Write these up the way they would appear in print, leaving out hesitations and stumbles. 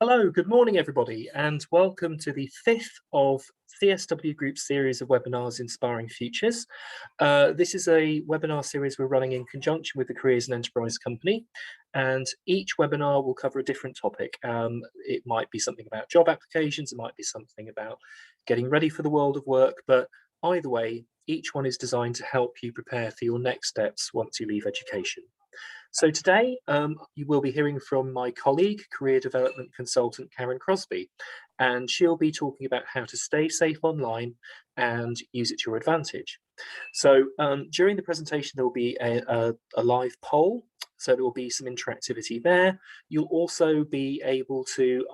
Hello, good morning everybody, and welcome to the fifth of CSW Group series of webinars Inspiring Futures. This is a webinar series we're running in conjunction with the Careers and Enterprise Company, and each webinar will cover a different topic. It might be something about job applications, it might be something about getting ready for the world of work, but either way, each one is designed to help you prepare for your next steps once you leave education. So today you will be hearing from my colleague, career development consultant Karen Crosby, and she'll be talking about how to stay safe online and use it to your advantage. So during the presentation, there will be a live poll, so there will be some interactivity there. You'll also be able to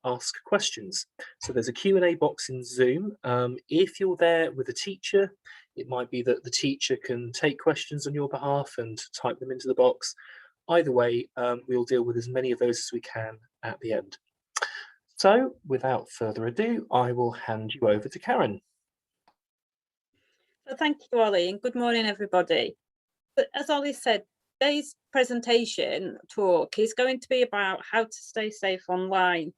ask questions. So there's a Q&A box in Zoom. If you're there with a teacher, it might be that the teacher can take questions on your behalf and type them into the box. Either way, we'll deal with as many of those as we can at the end. So without further ado, I will hand you over to Karen. Well, thank you, Ollie, and good morning, everybody. But as Ollie said, today's presentation talk is going to be about how to stay safe online.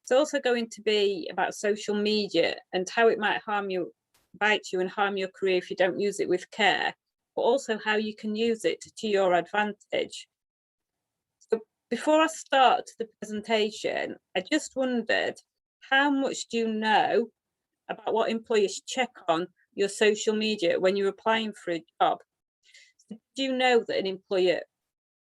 It's also going to be about social media and how it might bite you and harm your career if you don't use it with care, but also how you can use it to your advantage. So before I start the presentation, I just wondered, how much do you know about what employers check on your social media when you're applying for a job? So do you know that an employer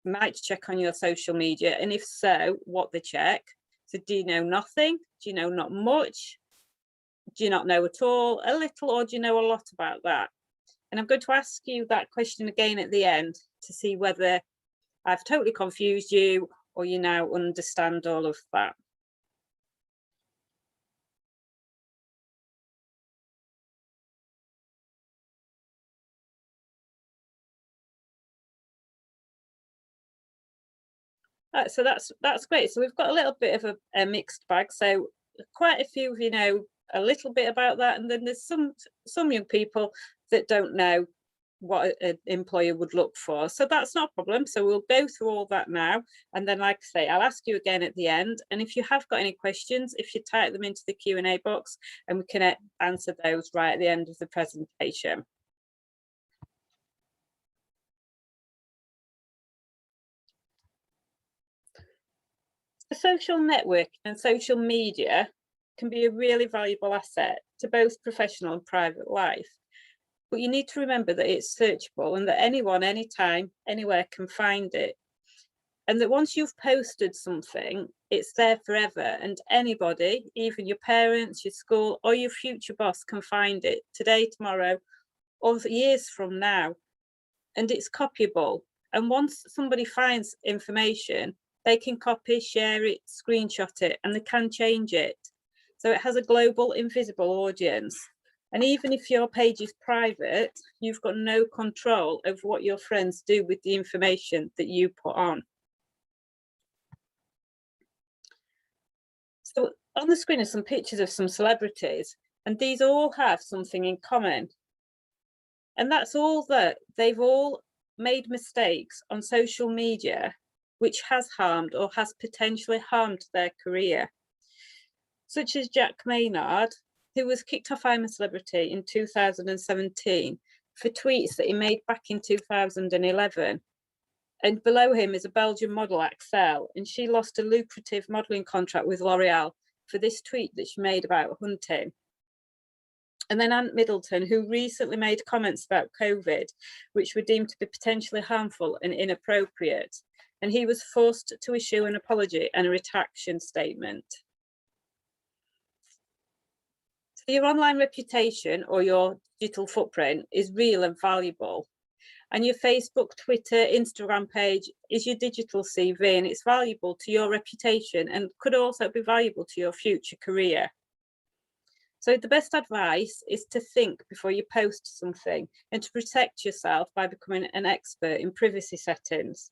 might check on your social media, and if so, what they check? So do you know nothing? Do you know not much? Do you not know at all, a little, or do you know a lot about that? And I'm going to ask you that question again at the end to see whether I've totally confused you or you now understand all of that. So that's great. So we've got a little bit of a mixed bag. So quite a few of you know a little bit about that, and then there's some young people that don't know what an employer would look for. So that's not a problem. So we'll go through all that now, and then, like I say, I'll ask you again at the end. And if you have got any questions, if you type them into the Q&A box, and we can answer those right at the end of the presentation. Social networking and social media can be a really valuable asset to both professional and private life. But you need to remember that it's searchable and that anyone, anytime, anywhere can find it. And that once you've posted something, it's there forever, and anybody, even your parents, your school, or your future boss can find it today, tomorrow, or years from now. And it's copyable. And once somebody finds information, they can copy, share it, screenshot it, and they can change it. So it has a global invisible audience. And even if your page is private, you've got no control over what your friends do with the information that you put on. So on the screen are some pictures of some celebrities, and these all have something in common. And that's all that they've all made mistakes on social media, which has harmed or has potentially harmed their career. Such as Jack Maynard, who was kicked off I'm a Celebrity in 2017 for tweets that he made back in 2011. And below him is a Belgian model, Axel, and she lost a lucrative modelling contract with L'Oreal for this tweet that she made about hunting. And then Ant Middleton, who recently made comments about COVID, which were deemed to be potentially harmful and inappropriate. And he was forced to issue an apology and a retraction statement. So your online reputation or your digital footprint is real and valuable. And your Facebook, Twitter, Instagram page is your digital CV, and it's valuable to your reputation and could also be valuable to your future career. So the best advice is to think before you post something and to protect yourself by becoming an expert in privacy settings.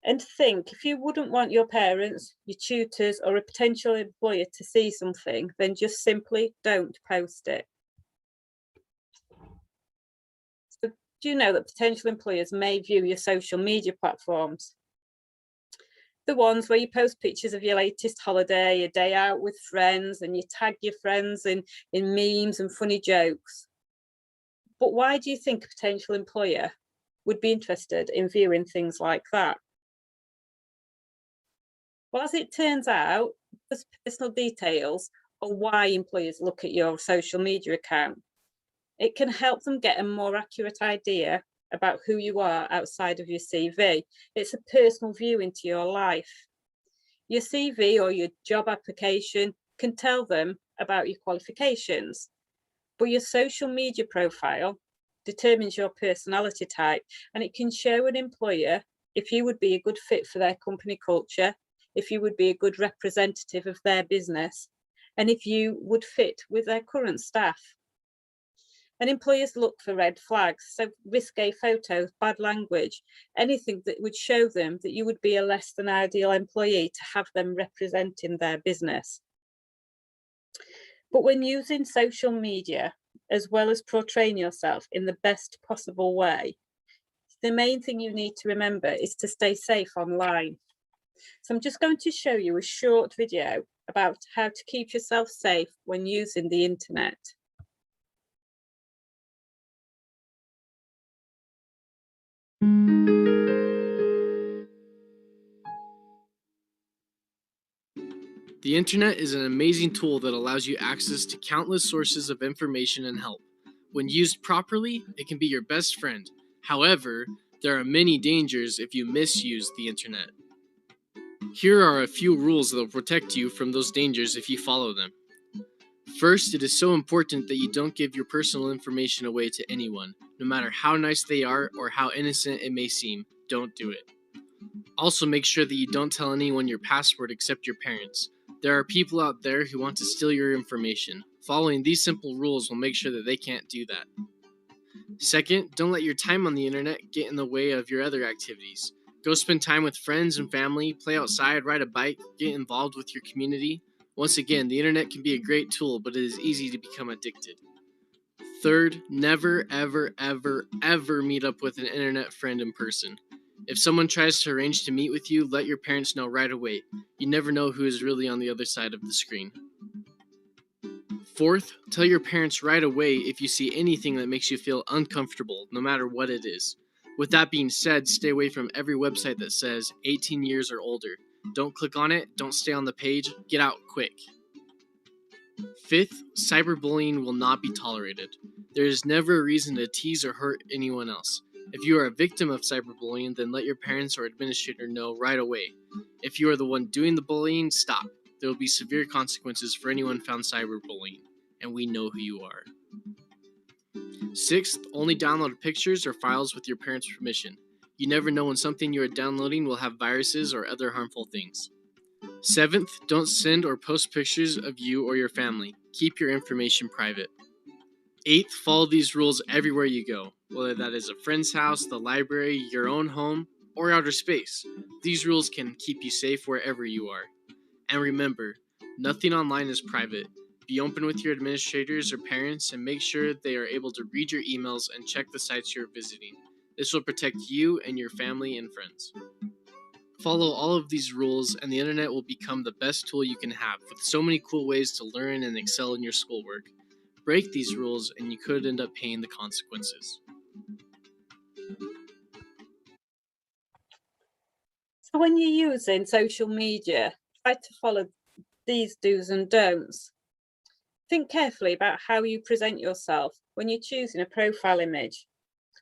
And think, if you wouldn't want your parents, your tutors, or a potential employer to see something, then just simply don't post it. So do you know that potential employers may view your social media platforms? the ones where you post pictures of your latest holiday, a day out with friends, and you tag your friends in memes and funny jokes. But why do you think a potential employer would be interested in viewing things like that? Well, as it turns out, those personal details are why employers look at your social media account. It can help them get a more accurate idea about who you are outside of your CV. It's a personal view into your life. Your CV or your job application can tell them about your qualifications, but your social media profile determines your personality type, and it can show an employer if you would be a good fit for their company culture, if you would be a good representative of their business, and if you would fit with their current staff. And employers look for red flags, so risque photos, bad language, anything that would show them that you would be a less than ideal employee to have them representing their business. But when using social media, as well as portraying yourself in the best possible way, the main thing you need to remember is to stay safe online. So I'm just going to show you a short video about how to keep yourself safe when using the internet. The internet is an amazing tool that allows you access to countless sources of information and help. When used properly, it can be your best friend. However, there are many dangers if you misuse the internet. Here are a few rules that will protect you from those dangers if you follow them. First, it is so important that you don't give your personal information away to anyone. No matter how nice they are or how innocent it may seem, don't do it. Also, make sure that you don't tell anyone your password except your parents. There are people out there who want to steal your information. Following these simple rules will make sure that they can't do that. Second, don't let your time on the internet get in the way of your other activities. Go spend time with friends and family, play outside, ride a bike, get involved with your community. Once again, the internet can be a great tool, but it is easy to become addicted. Third, never, ever, ever, ever meet up with an internet friend in person. If someone tries to arrange to meet with you, let your parents know right away. You never know who is really on the other side of the screen. Fourth, tell your parents right away if you see anything that makes you feel uncomfortable, no matter what it is. With that being said, stay away from every website that says 18 years or older. Don't click on it, don't stay on the page, get out quick. Fifth, cyberbullying will not be tolerated. There is never a reason to tease or hurt anyone else. If you are a victim of cyberbullying, then let your parents or administrator know right away. If you are the one doing the bullying, stop. There will be severe consequences for anyone found cyberbullying, and we know who you are. Sixth, only download pictures or files with your parents' permission. You never know when something you are downloading will have viruses or other harmful things. Seventh, don't send or post pictures of you or your family. Keep your information private. Eighth, follow these rules everywhere you go, whether that is a friend's house, the library, your own home, or outer space. These rules can keep you safe wherever you are. And remember, nothing online is private. Be open with your administrators or parents and make sure they are able to read your emails and check the sites you're visiting. This will protect you and your family and friends. Follow all of these rules and the internet will become the best tool you can have, with so many cool ways to learn and excel in your schoolwork. Break these rules and you could end up paying the consequences. So when you're using social media, try to follow these do's and don'ts. Think carefully about how you present yourself when you're choosing a profile image.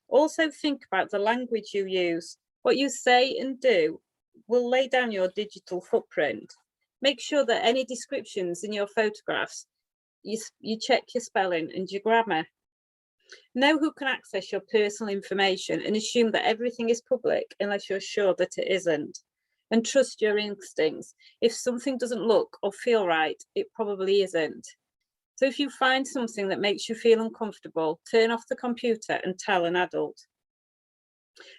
Also think about the language you use. What you say and do will lay down your digital footprint. Make sure that any descriptions in your photographs, you check your spelling and your grammar. Know who can access your personal information and assume that everything is public unless you're sure that it isn't. And trust your instincts. If something doesn't look or feel right, it probably isn't. So if you find something that makes you feel uncomfortable, turn off the computer and tell an adult.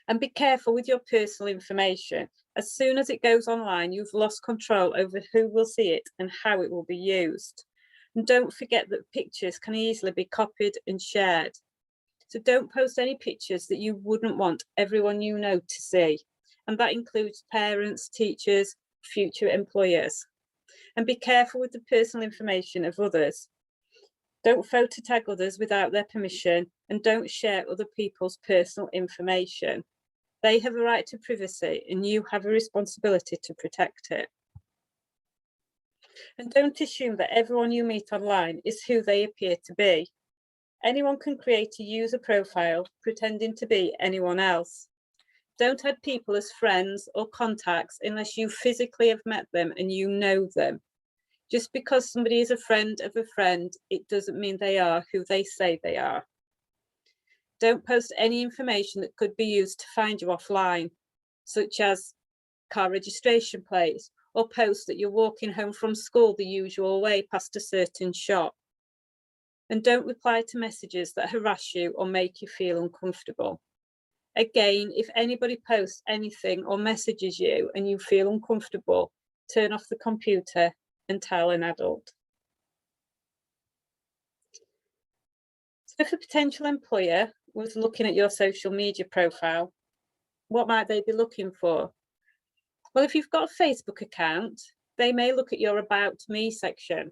And be careful with your personal information. As soon as it goes online, you've lost control over who will see it and how it will be used. And don't forget that pictures can easily be copied and shared. So don't post any pictures that you wouldn't want everyone you know to see. and that includes parents, teachers, future employers. And be careful with the personal information of others. Don't photo tag others without their permission, and don't share other people's personal information. They have a right to privacy and you have a responsibility to protect it. And don't assume that everyone you meet online is who they appear to be. Anyone can create a user profile pretending to be anyone else. Don't add people as friends or contacts unless you physically have met them and you know them. Just because somebody is a friend of a friend, it doesn't mean they are who they say they are. Don't post any information that could be used to find you offline, such as car registration plates, or post that you're walking home from school the usual way past a certain shop. And don't reply to messages that harass you or make you feel uncomfortable. Again, if anybody posts anything or messages you and you feel uncomfortable, turn off the computer and tell an adult. So if a potential employer was looking at your social media profile, what might they be looking for? Well, if you've got a Facebook account, they may look at your About Me section.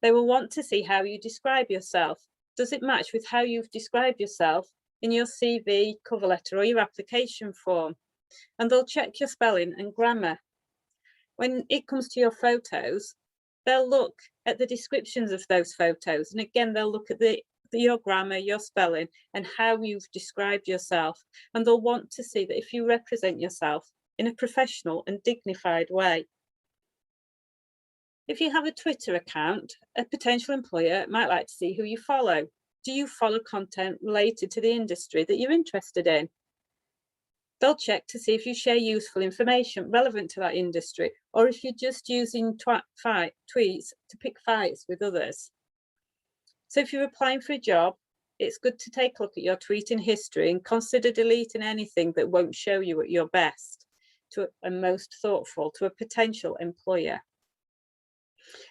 They will want to see how you describe yourself. Does it match with how you've described yourself in your CV, cover letter, or your application form? And they'll check your spelling and grammar. When it comes to your photos, they'll look at the descriptions of those photos. And again, they'll look at your grammar, your spelling, and how you've described yourself. And they'll want to see that if you represent yourself in a professional and dignified way. If you have a Twitter account, a potential employer might like to see who you follow. Do you follow content related to the industry that you're interested in? They'll check to see if you share useful information relevant to that industry, or if you're just using tweets to pick fights with others. So if you're applying for a job, it's good to take a look at your tweeting history and consider deleting anything that won't show you at your best and most thoughtful to a potential employer.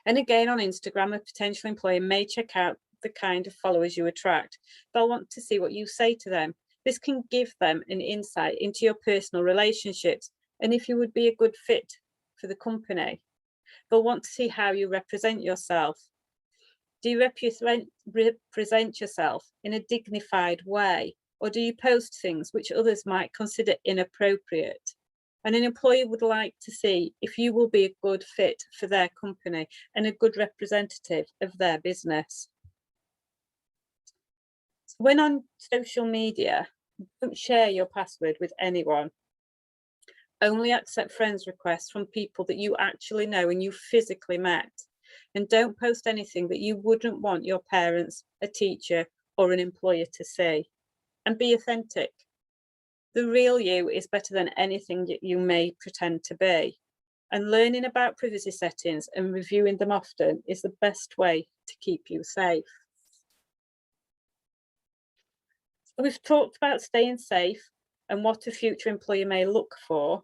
And again, on Instagram, a potential employer may check out the kind of followers you attract. They'll want to see what you say to them. This can give them an insight into your personal relationships and if you would be a good fit for the company. They'll want to see how you represent yourself. Do you represent yourself in a dignified way, or do you post things which others might consider inappropriate? And an employer would like to see if you will be a good fit for their company and a good representative of their business. So when on social media, don't share your password with anyone. Only accept friends requests from people that you actually know and you physically met. And don't post anything that you wouldn't want your parents, a teacher, or an employer to see. And be authentic. The real you is better than anything that you may pretend to be. And learning about privacy settings and reviewing them often is the best way to keep you safe. So we've talked about staying safe and what a future employer may look for,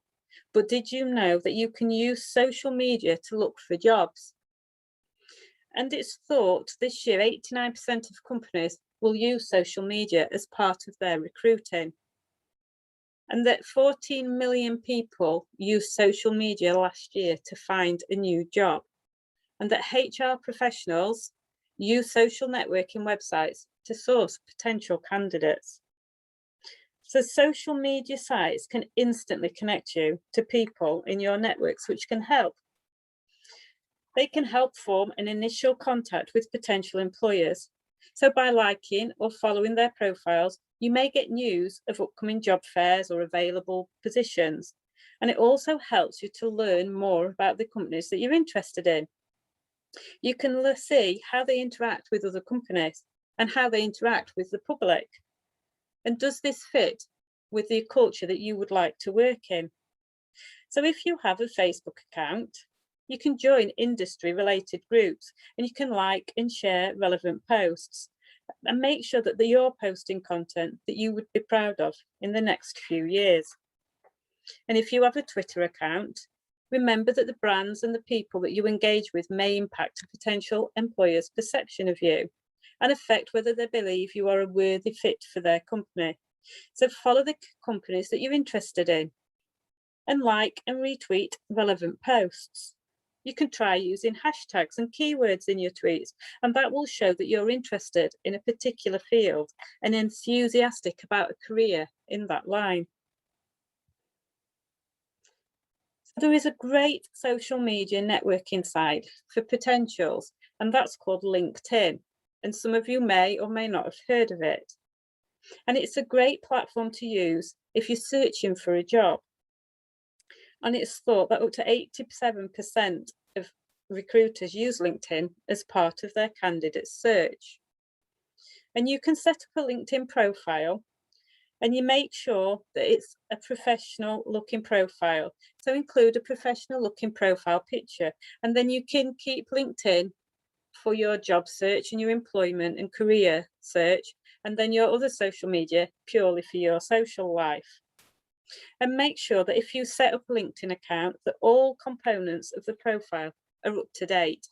but did you know that you can use social media to look for jobs? And it's thought this year 89% of companies will use social media as part of their recruiting. And that 14 million people used social media last year to find a new job. And that HR professionals use social networking websites to source potential candidates. So social media sites can instantly connect you to people in your networks, which can help. They can help form an initial contact with potential employers. So by liking or following their profiles, you may get news of upcoming job fairs or available positions. And it also helps you to learn more about the companies that you're interested in. You can see how they interact with other companies and how they interact with the public. And does this fit with the culture that you would like to work in? So if you have a Facebook account, you can join industry-related groups and you can like and share relevant posts and make sure that you're posting content that you would be proud of in the next few years. And if you have a Twitter account, remember that the brands and the people that you engage with may impact a potential employer's perception of you and affect whether they believe you are a worthy fit for their company. So follow the companies that you're interested in. and like and retweet relevant posts. You can try using hashtags and keywords in your tweets, and that will show that you're interested in a particular field and enthusiastic about a career in that line. So there is a great social media networking site for potentials, and that's called LinkedIn. And some of you may or may not have heard of it. And it's a great platform to use if you're searching for a job. And it's thought that up to 87% of recruiters use LinkedIn as part of their candidate search. And you can set up a LinkedIn profile, and you make sure that it's a professional looking profile. So include a professional looking profile picture, and then you can keep LinkedIn for your job search and your employment and career search, and then your other social media purely for your social life. And make sure that if you set up a LinkedIn account, that all components of the profile are up to date.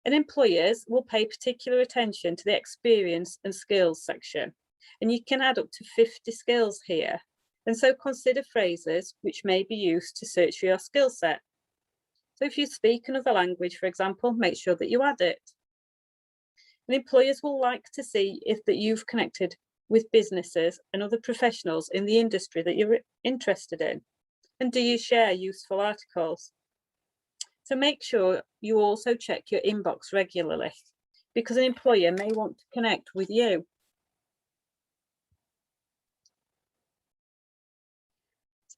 And employers will pay particular attention to the experience and skills section, and you can add up to 50 skills here. And so consider phrases which may be used to search for your skill set. So if you speak another language, for example, make sure that you add it. And employers will like to see if that you've connected with businesses and other professionals in the industry that you're interested in. And do you share useful articles? So make sure you also check your inbox regularly, because an employer may want to connect with you.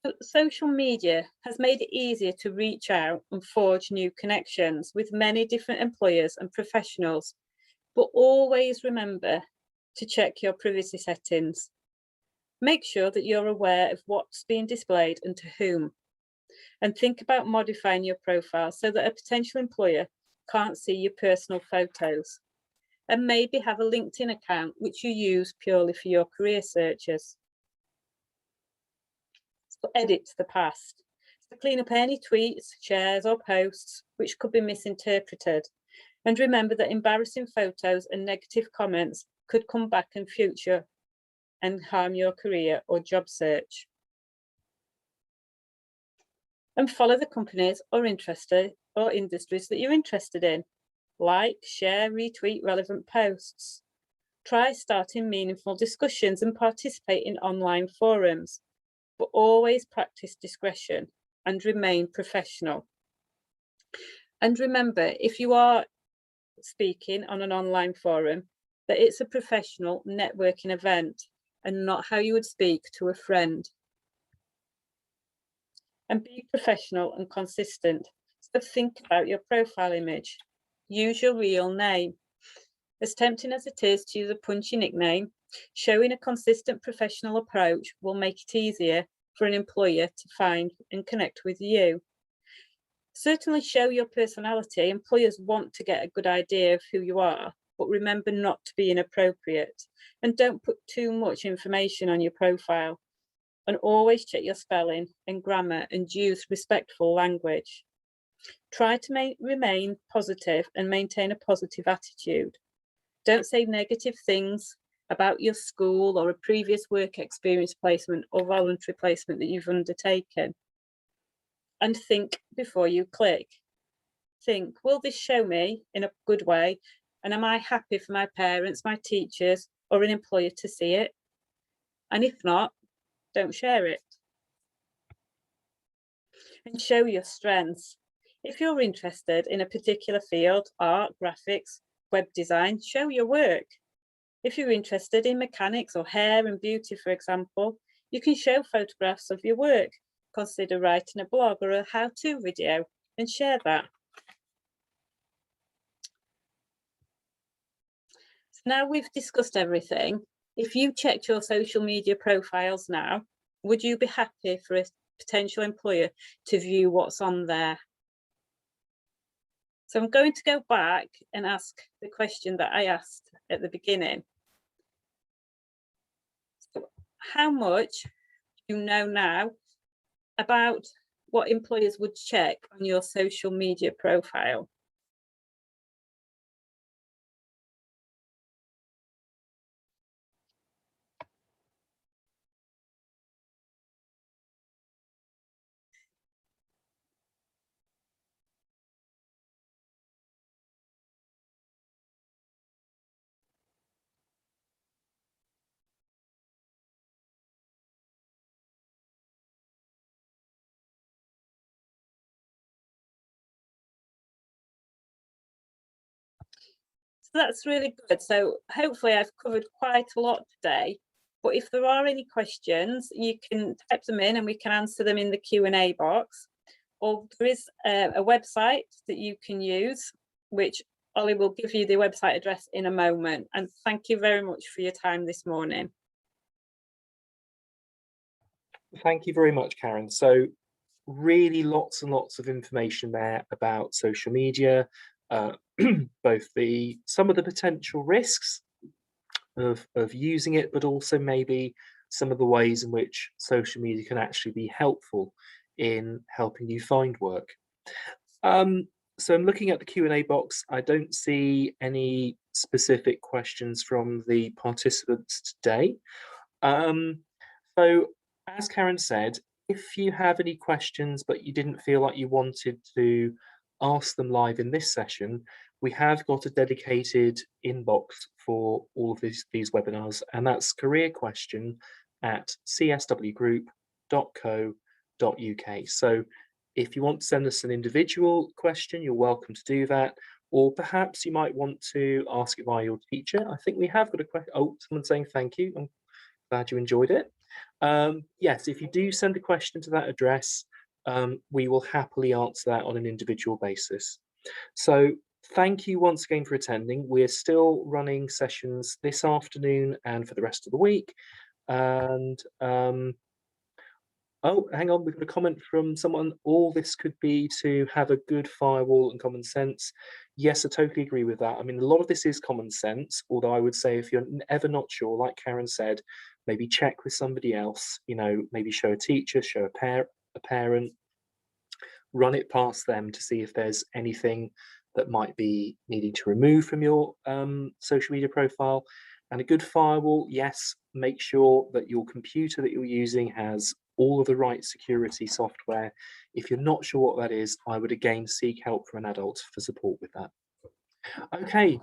So social media has made it easier to reach out and forge new connections with many different employers and professionals, but always remember to check your privacy settings. Make sure that you're aware of what's being displayed and to whom. And think about modifying your profile so that a potential employer can't see your personal photos. And maybe have a LinkedIn account which you use purely for your career searches. So edit the past. So clean up any tweets, shares or posts which could be misinterpreted. And remember that embarrassing photos and negative comments could come back in future and harm your career or job search. And follow the companies or industries that you're interested in. Like, share, retweet relevant posts. Try starting meaningful discussions and participate in online forums, but always practice discretion and remain professional. And remember, if you are speaking on an online forum, that it's a professional networking event and not how you would speak to a friend. And be professional and consistent. So think about your profile image. Use your real name. As tempting as it is to use a punchy nickname, showing a consistent professional approach will make it easier for an employer to find and connect with you. Certainly show your personality. Employers want to get a good idea of who you are, but remember not to be inappropriate. And don't put too much information on your profile. And always check your spelling and grammar and use respectful language. Try to remain positive and maintain a positive attitude. Don't say negative things about your school or a previous work experience placement or voluntary placement that you've undertaken. And think before you click. Think, will this show me in a good way? And am I happy for my parents, my teachers, or an employer to see it? And if not, don't share it. And show your strengths. If you're interested in a particular field, art, graphics, web design, show your work. If you're interested in mechanics or hair and beauty, for example, you can show photographs of your work. Consider writing a blog or a how-to video and share that. So now we've discussed everything. If you checked your social media profiles now, would you be happy for a potential employer to view what's on there? So I'm going to go back and ask the question that I asked at the beginning. So how much do you know now about what employers would check on your social media profile? That's really good. So hopefully I've covered quite a lot today. But if there are any questions, you can type them in and we can answer them in the Q&A box. Or there is a website that you can use, which Ollie will give you the website address in a moment. And thank you very much for your time this morning. Thank you very much, Karen. So really lots and lots of information there about social media, both some of the potential risks of using it, but also maybe some of the ways in which social media can actually be helpful in helping you find work. So I'm looking at the Q&A box. I don't see any specific questions from the participants today. So as Karen said, if you have any questions but you didn't feel like you wanted to ask them live in this session, we have got a dedicated inbox for all of these webinars, and that's careerquestion@cswgroup.co.uk. So if you want to send us an individual question, you're welcome to do that. Or perhaps you might want to ask it via your teacher. I think we have got a question. Oh, someone's saying thank you. I'm glad you enjoyed it. Yes, if you do send a question to that address, we will happily answer that on an individual basis. So thank you once again for attending. We're still running sessions this afternoon and for the rest of the week. And oh, hang on, we've got a comment from someone. All this could be to have a good firewall and common sense. Yes, I totally agree with that. I mean, a lot of this is common sense, although I would say if you're ever not sure, like Karen said, maybe check with somebody else, maybe show a teacher, show a parent, run it past them to see if there's anything that might be needing to remove from your social media profile. And a good firewall, yes, make sure that your computer that you're using has all of the right security software. If you're not sure what that is, I would again seek help from an adult for support with that. Okay,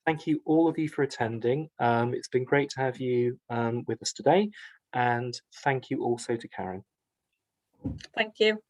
thank you all of you for attending. It's been great to have you with us today, and thank you also to Karen. Thank you.